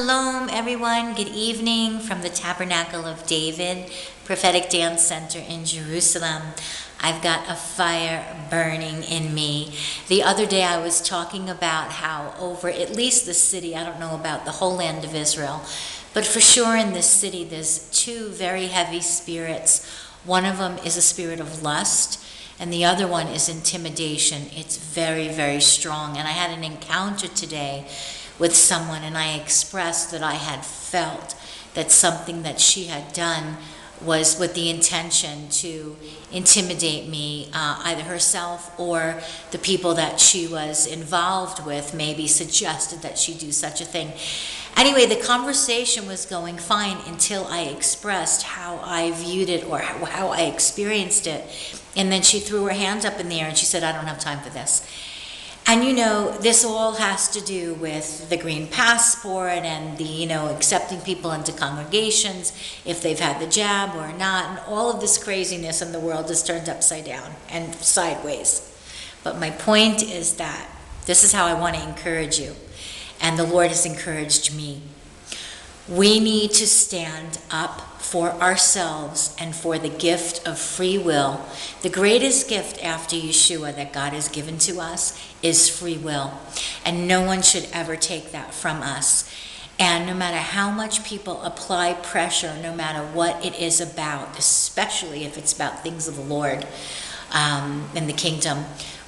Shalom, everyone. Good evening from the Tabernacle of David, Prophetic Dance Center in Jerusalem. I've got a fire burning in me. The other day I was talking about how over at least the city, I don't know about the whole land of Israel, but for sure in this city there's two very heavy spirits. One of them is a spirit of lust, and the other one is intimidation. It's very, very strong. And I had an encounter today with someone, and I expressed that I had felt that something that she had done was with the intention to intimidate me, either herself or the people that she was involved with maybe suggested that she do such a thing. Anyway, the conversation was going fine until I expressed how I viewed it or how I experienced it. And then she threw her hands up in the air and she said, "I don't have time for this." And this all has to do with the green passport and the, accepting people into congregations if they've had the jab or not. And all of this craziness in the world is turned upside down and sideways. But my point is that this is how I want to encourage you. And the Lord has encouraged me. We need to stand up for ourselves and for the gift of free will. The greatest gift after Yeshua that God has given to us is free will. And no one should ever take that from us. And no matter how much people apply pressure, no matter what it is about, especially if it's about things of the Lord and the kingdom,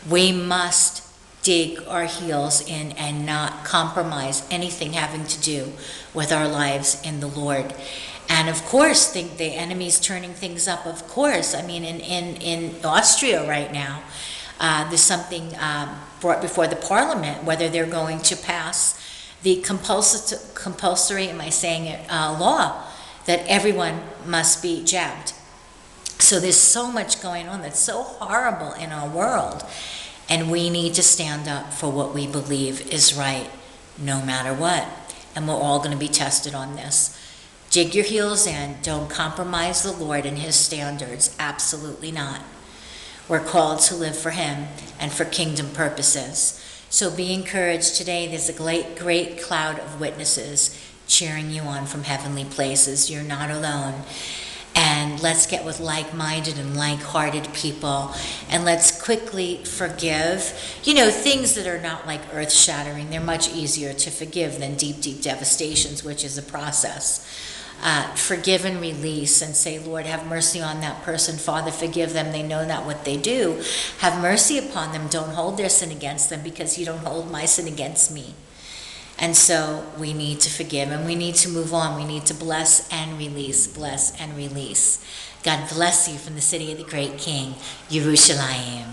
we must dig our heels in and not compromise anything having to do with our lives in the Lord. And of course, the enemy's turning things up, of course. I mean, in Austria right now, there's something brought before the parliament, whether they're going to pass the compulsory, am I saying it, law that everyone must be jabbed. So there's so much going on that's so horrible in our world. And we need to stand up for what we believe is right, no matter what. And we're all going to be tested on this. Dig your heels in. Don't compromise the Lord and his standards. Absolutely not. We're called to live for him and for kingdom purposes. So be encouraged today. There's a great cloud of witnesses cheering you on from heavenly places. You're not alone. And let's get with like-minded and like-hearted people. And let's quickly forgive. Things that are not like earth-shattering, they're much easier to forgive than deep, deep devastations, which is a process. Forgive and release and say, "Lord, have mercy on that person. Father, forgive them. They know not what they do. Have mercy upon them. Don't hold their sin against them because you don't hold my sin against me." And so we need to forgive and we need to move on. We need to bless and release, bless and release. God bless you from the city of the great King, Yerushalayim.